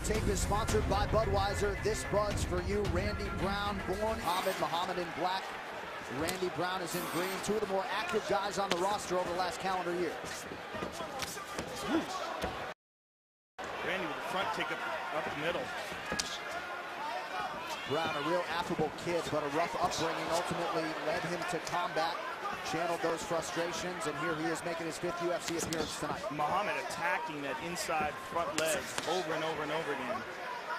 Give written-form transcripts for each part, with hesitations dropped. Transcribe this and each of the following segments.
the tape is sponsored by Budweiser. This Bud's for you. Randy Brown, born Muhammad in black. Randy Brown is in green. Two of the more active guys on the roster over the last calendar year. Randy with the front kick up the middle. Brown, a real affable kid, but a rough upbringing ultimately led him to combat, channeled those frustrations, and here he is making his 5th UFC appearance tonight. Muhammad attacking that inside front leg over and over and over again.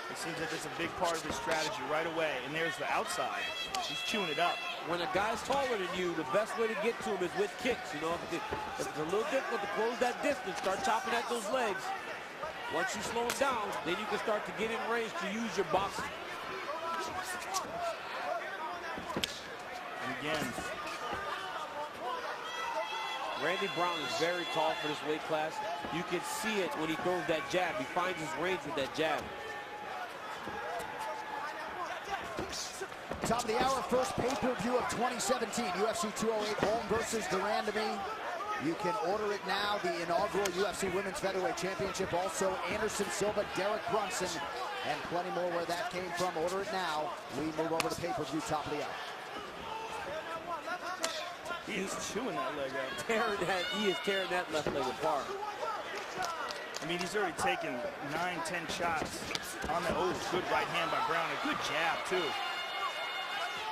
It seems like it's a big part of his strategy right away, and there's the outside. He's chewing it up. When a guy's taller than you, the best way to get to him is with kicks. You know, if it's a little difficult to close that distance, start chopping at those legs. Once you slow him down, then you can start to get in range to use your boxing. And again, Randy Brown is very tall for this weight class. You can see it when he throws that jab. He finds his range with that jab. Top of the hour, first pay-per-view of 2017, UFC 208, Holm versus Durandamy. You can order it now, the inaugural UFC Women's Featherweight Championship. Also, Anderson Silva, Derek Brunson, and plenty more where that came from. Order it now. We move over to pay-per-view, top of the hour. he's chewing that leg out. He is tearing that left leg apart. I mean, he's already taken 9-10 shots on the, oh, good right hand by Brown. A good jab, too.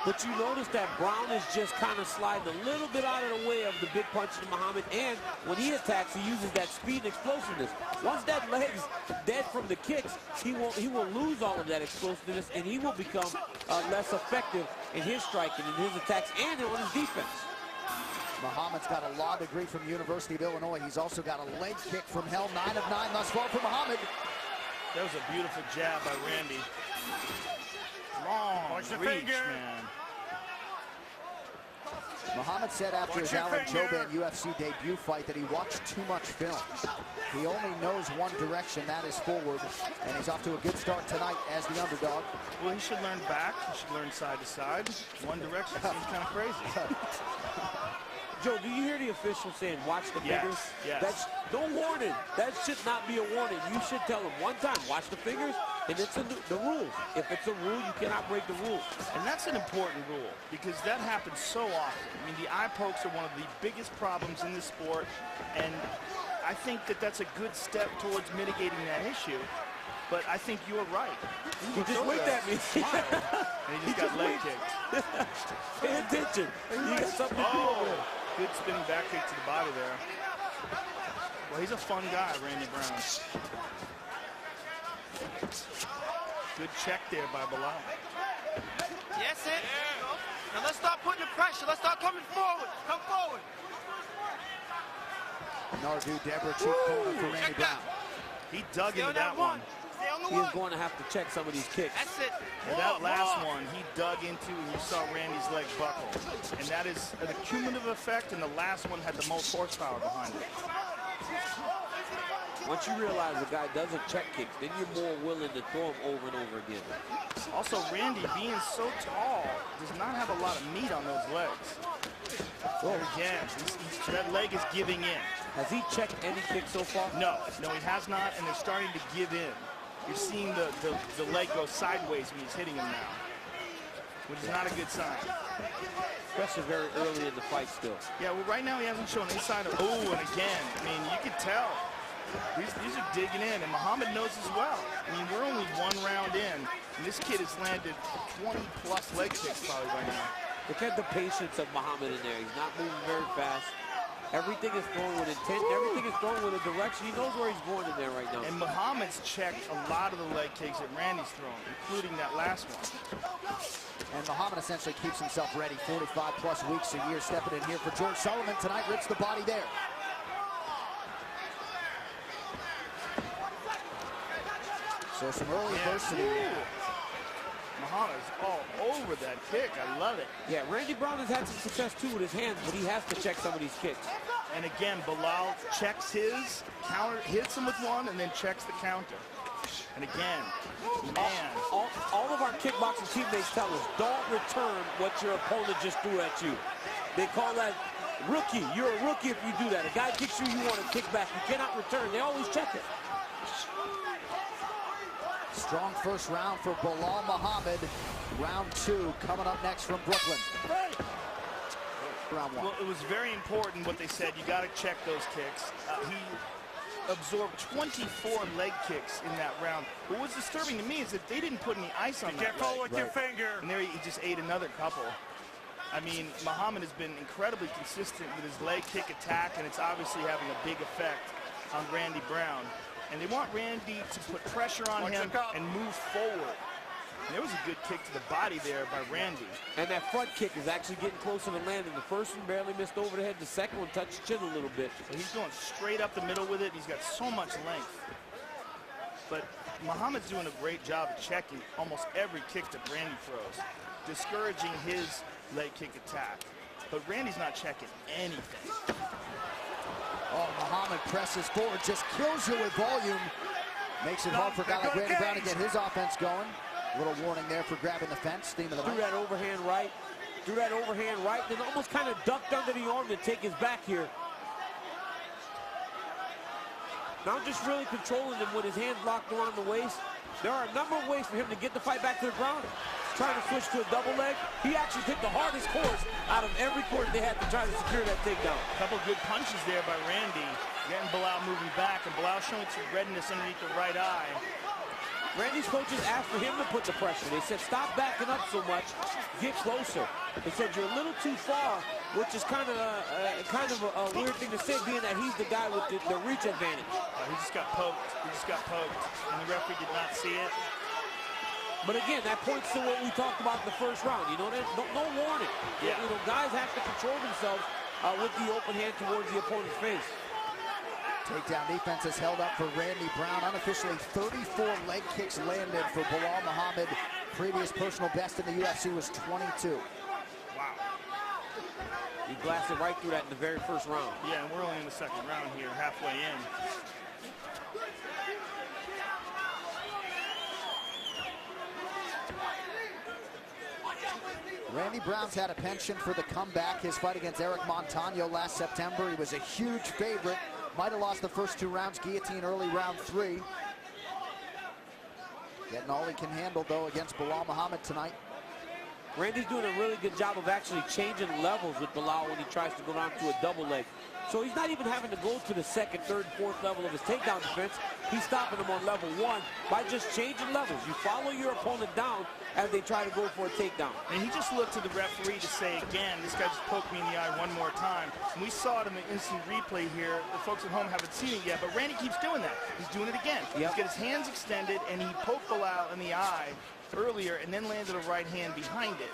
But you notice that Brown is just kind of sliding a little bit out of the way of the big punch of Muhammad, and when he attacks, he uses that speed and explosiveness. Once that leg's dead from the kicks, he will lose all of that explosiveness, and he will become less effective in his striking, in his attacks, and on his defense. Muhammad's got a law degree from the University of Illinois. He's also got a leg kick from hell. 9 of 9 thus far for Muhammad. That was a beautiful jab by Randy. Long reach, man. Muhammad said after his Alan Jouban UFC debut fight that he watched too much film. He only knows one direction, that is forward, and he's off to a good start tonight as the underdog. Well, he should learn back. He should learn side to side. One direction seems kind of crazy. Joe, do you hear the official saying, watch the fingers? Yes. That's no warning. That should not be a warning. You should tell them one time, watch the fingers, and it's the rules. If it's a rule, you cannot break the rules. And that's an important rule because that happens so often. I mean, the eye pokes are one of the biggest problems in the sport, and I think that that's a good step towards mitigating that issue. But I think you're right. He just winked at me. And he just got leg kicked. Pay attention. You got something to do over there. Good spinning back kick to the body there. Well, he's a fun guy, Randy Brown. Good check there by Belal. Yes, it. Now let's start putting the pressure. Let's start coming forward. Come forward. Nardu Deborah, chief corner for Randy Brown. He dug into that one. He is going to have to check some of these kicks. That's it. And that last one, he dug into, and you saw Randy's leg buckle. And that is an accumulative effect, and the last one had the most horsepower behind it. Once you realize a guy doesn't check kicks, then you're more willing to throw him over and over again. Also, Randy, being so tall, does not have a lot of meat on those legs. Oh, again, that leg is giving in. Has he checked any kicks so far? No, he has not, and they're starting to give in. You're seeing the leg go sideways when he's hitting him now, which is not a good sign. Especially very early in the fight still. Yeah, well, right now he hasn't shown any sign of, oh, and again, I mean, you can tell. These are digging in, and Muhammad knows as well. I mean, we're only one round in, and this kid has landed 20-plus leg kicks probably by now. Look at the patience of Muhammad in there. He's not moving very fast. Everything is thrown with intent. Everything is thrown with a direction. He knows where he's going in there right now. And Muhammad's checked a lot of the leg kicks that Randy's thrown, including that last one. And Muhammad essentially keeps himself ready 45-plus weeks a year. Stepping in here for George Sullivan tonight. Rips the body there. So some early adversity. Muhammad's all over that kick. I love it. Yeah, Randy Brown has had some success too with his hands, but he has to check some of these kicks. And again, Belal checks his, counter, hits him with one, and then checks the counter. And again, man. All of our kickboxing teammates tell us, don't return what your opponent just threw at you. They call that rookie. You're a rookie if you do that. A guy kicks you, you want to kick back. You cannot return. They always check it. Strong first round for Belal Muhammad. Round 2 coming up next from Brooklyn. Round 1. Well, it was very important what they said. You got to check those kicks. He absorbed 24 leg kicks in that round. What was disturbing to me is that they didn't put any ice on that leg. Careful with your finger. And there he just ate another couple. I mean, Muhammad has been incredibly consistent with his leg kick attack, and it's obviously having a big effect on Randy Brown. And they want Randy to put pressure on him and move forward. And there was a good kick to the body there by Randy. And that front kick is actually getting closer to landing. The first one barely missed over the head. The second one touched chin a little bit. So he's going straight up the middle with it. He's got so much length. But Muhammad's doing a great job of checking almost every kick that Randy throws, discouraging his leg kick attack. But Randy's not checking anything. Oh, Muhammad presses forward, just kills you with volume. Makes it hard for a guy like Randy Brown to get his offense going. Little warning there for grabbing the fence. Theme of the night. Threw that overhand right. Threw that overhand right. Then almost kind of ducked under the arm to take his back here. Now just really controlling him with his hands locked around the waist. There are a number of ways for him to get the fight back to the ground. Trying to switch to a double leg. He actually took the hardest course out of every course they had to try to secure that takedown. A couple good punches there by Randy. Getting Belal moving back, and Belal showing some redness underneath the right eye. Randy's coaches asked for him to put the pressure. They said, stop backing up so much, get closer. They said, you're a little too far, which is kind of a weird thing to say, being that he's the guy with the reach advantage. He just got poked. He just got poked, and the referee did not see it. But again, that points to what we talked about in the first round. You know, no warning. Yeah. You know, guys have to control themselves with the open hand towards the opponent's face. Takedown defense has held up for Randy Brown. Unofficially, 34 leg kicks landed for Belal Muhammad. Previous personal best in the UFC was 22. Wow. He blasted right through that in the very first round. Yeah, and we're only in the second round here, halfway in. Randy Brown's had a penchant for the comeback. His fight against Eric Montano last September, he was a huge favorite. Might have lost the first 2 rounds, guillotine early round 3. Getting all he can handle, though, against Belal Muhammad tonight. Randy's doing a really good job of actually changing levels with Belal when he tries to go down to a double leg. So he's not even having to go to the second, third, fourth level of his takedown defense. He's stopping him on level 1 by just changing levels. You follow your opponent down as they try to go for a takedown. And he just looked to the referee to say, again, this guy just poked me in the eye one more time. And we saw it in the instant replay here. The folks at home haven't seen it yet, but Randy keeps doing that. He's doing it again. Yep. He's got his hands extended, and he poked Belal in the eye earlier and then landed a right hand behind it.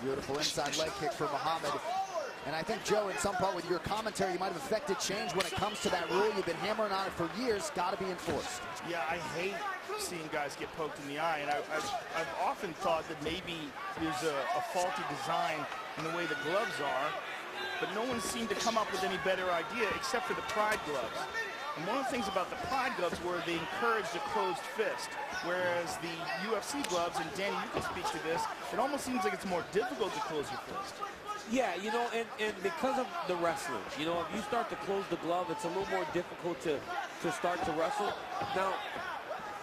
Beautiful inside leg kick for Muhammad. And I think, Joe, in some part with your commentary, you might have affected change when it comes to that rule. You've been hammering on it for years. Got to be enforced. Yeah, I hate seeing guys get poked in the eye, and I've often thought that maybe there's a faulty design in the way the gloves are, but no one seemed to come up with any better idea except for the Pride gloves. And one of the things about the Pride gloves were they encouraged a closed fist, whereas the UFC gloves, and Danny, you can speak to this, it almost seems like it's more difficult to close your fist. Yeah, you know, and because of the wrestling, you know, if you start to close the glove, it's a little more difficult to start to wrestle. Now,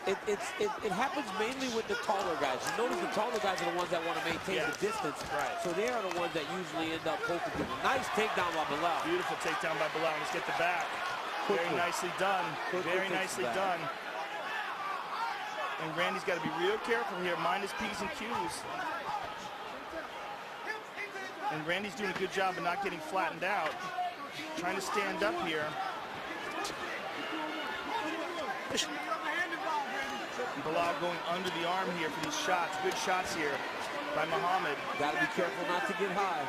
it happens mainly with the taller guys. You notice the taller guys are the ones that want to maintain the distance. Right. So they are the ones that usually end up poking people. Nice takedown by Belal. Beautiful takedown by Belal. Let's get the back. Very nicely done. Very nicely done. And Randy's got to be real careful here. Mind his P's and Q's. And Randy's doing a good job of not getting flattened out. Trying to stand up here. Belal going under the arm here for these shots. Good shots here by Muhammad. Got to be careful not to get high.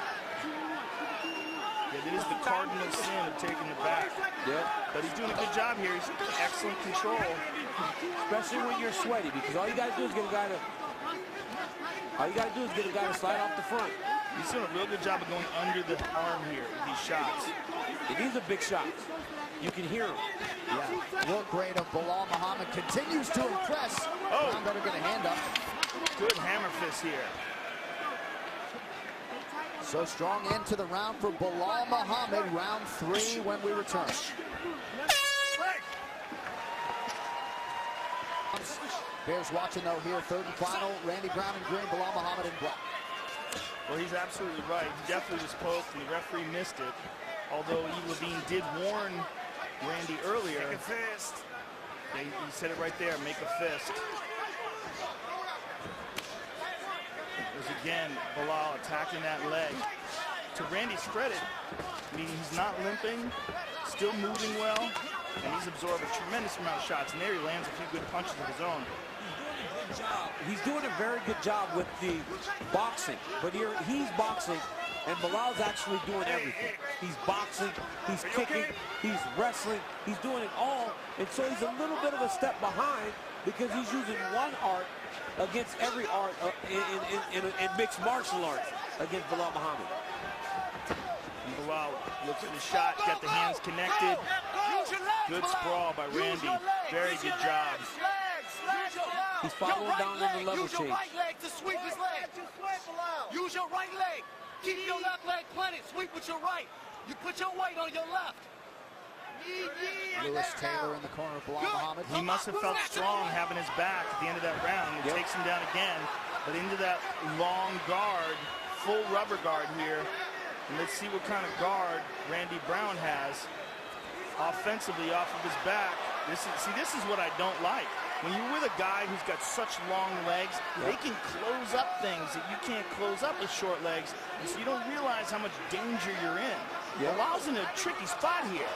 Yeah, that is the cardinal sin of taking it back. Yeah. But he's doing a good job here. He's excellent control. Especially when you're sweaty, because all you got to do is get a guy to slide off the front. He's doing a real good job of going under the arm here with these shots. And these are big shots. You can hear them. Yeah. Work rate of Belal Muhammad continues to impress. Oh. Brown better get a hand up. Good hammer fist here. So strong into the round for Belal Muhammad. Round 3 when we return. Bears watching though here, third and final. Randy Brown in green, Belal Muhammad in black. Well, he's absolutely right. He definitely was poked, and the referee missed it. Although E. Levine did warn Randy earlier. Make a fist. He said it right there, make a fist. There's again Belal attacking that leg. To Randy's credit, I mean, he's not limping, still moving well, and he's absorbed a tremendous amount of shots. And there he lands a few good punches of his own. He's doing a very good job with the boxing, but here he's boxing, and Belal's actually doing everything. He's boxing, he's kicking, he's wrestling, he's doing it all, and so he's a little bit of a step behind because he's using one art against every art in mixed martial arts against Belal Muhammad. Belal looks at the shot, got the hands connected. Good sprawl by Randy. Very good job. He's following down in the level Use your change. right leg to sweep his leg. Use your right leg. Keep your left leg planted. Sweep with your right. You put your weight on your left. Lewis Taylor in the corner of Belal Muhammad. He must have felt strong having his back at the end of that round. He takes him down again, but into that long guard, full rubber guard here. And let's see what kind of guard Randy Brown has offensively off of his back. This is what I don't like. When you're with a guy who's got such long legs, they can close up things that you can't close up with short legs, and so you don't realize how much danger you're in. Belal's in a tricky spot here.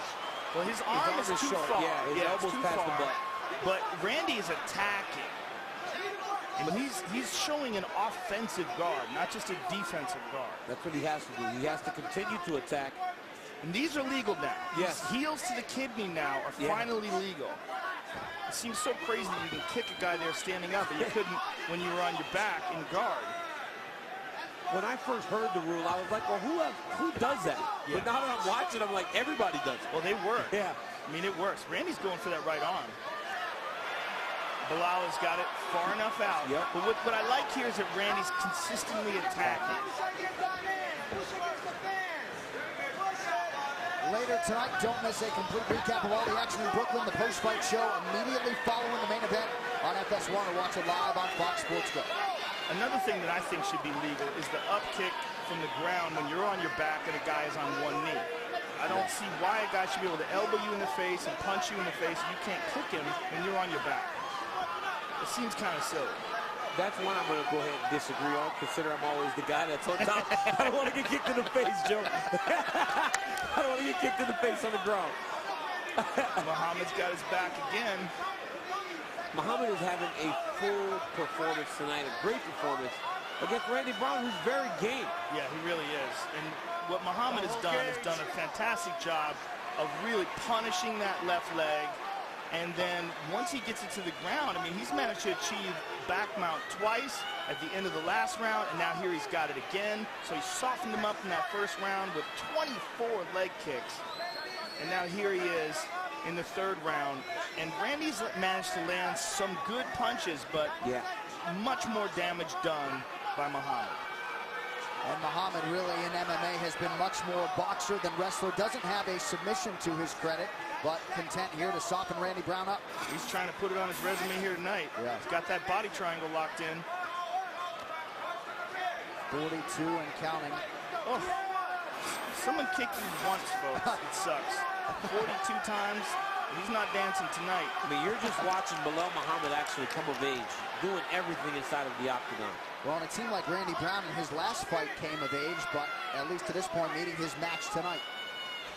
Well, his arm is too short. far. Yeah, his elbow's too past far. the butt. But Randy is attacking. And he's showing an offensive guard, not just a defensive guard. That's what he has to do. He has to continue to attack. And these are legal now. Yes. These heels to the kidney now are finally legal. It seems so crazy that you can kick a guy there standing up, but you couldn't when you were on your back in guard. When I first heard the rule, I was like, well, who does that? But now that I'm watching, I'm like, everybody does it. Well, they work. Yeah. I mean, it works. Randy's going for that right arm. Belal has got it far enough out. But what I like here is that Randy's consistently attacking. Later tonight, don't miss a complete recap of all the action in Brooklyn, the post-fight show immediately following the main event on FS1, or watch it live on Fox Sports Go. Another thing that I think should be legal is the up kick from the ground when you're on your back and a guy is on one knee. I don't see why a guy should be able to elbow you in the face and punch you in the face. You can't kick him when you're on your back. It seems kind of silly. That's one I'm going to go ahead and disagree on, consider I'm always the guy that's on top. I don't want to get kicked in the face, Joe. I don't want to get kicked in the face on the ground. Muhammad's got his back again. Muhammad is having a full performance tonight, a great performance against Randy Brown, who's very game. Yeah, he really is. And what Muhammad has done a fantastic job of really punishing that left leg. And then once he gets it to the ground, I mean, he's managed to achieve back mount twice at the end of the last round, and now here he's got it again. So he softened him up in that first round with 24 leg kicks. And now here he is in the third round. And Randy's managed to land some good punches, but much more damage done by Muhammad. And Muhammad really in MMA has been much more boxer than wrestler. Doesn't have a submission to his credit, but content here to soften Randy Brown up. He's trying to put it on his resume here tonight. He's got that body triangle locked in. 42 and counting. Oh, someone kicked him once, folks. It sucks. 42 times. He's not dancing tonight. I mean, you're just watching Belal Muhammad actually come of age, doing everything inside of the octagon. Well, and it seemed like Randy Brown in his last fight came of age, but at least to this point, meeting his match tonight.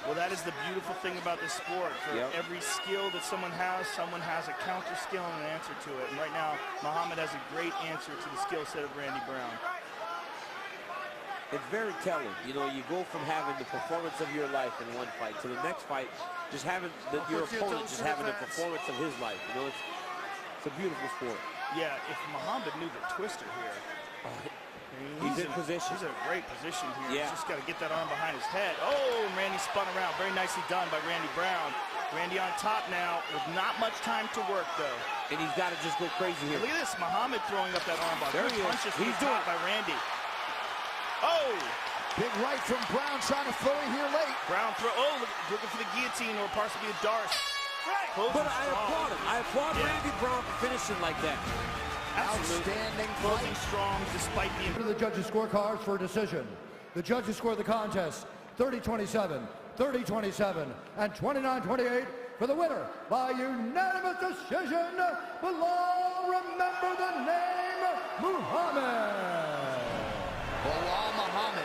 Well, that is the beautiful thing about this sport. For every skill that someone has a counter skill and an answer to it. And right now, Muhammad has a great answer to the skill set of Randy Brown. It's very telling. You know, you go from having the performance of your life in one fight to the next fight, just having your opponent just having the performance of his life. You know, it's a beautiful sport. Yeah, if Muhammad knew the twister here. He's in position. He's in a great position here. Yeah. He's just got to get that arm behind his head. Oh, Randy spun around. Very nicely done by Randy Brown. Randy on top now with not much time to work, though. And he's got to just go crazy here. Look at this. Muhammad throwing up that arm bar. There he is. He's doing it by Randy. Oh, Big right from Brown, trying to throw it here late. Brown throw. Oh, looking for the guillotine or possibly a dart. But I applaud him. I applaud Randy Brown for finishing like that. Outstanding Closing fight. strong despite the... To the judges' scorecards for a decision. The judges score the contest 30-27, 30-27, and 29-28 for the winner by unanimous decision. Belal, remember the name, Muhammad. Belal Muhammad.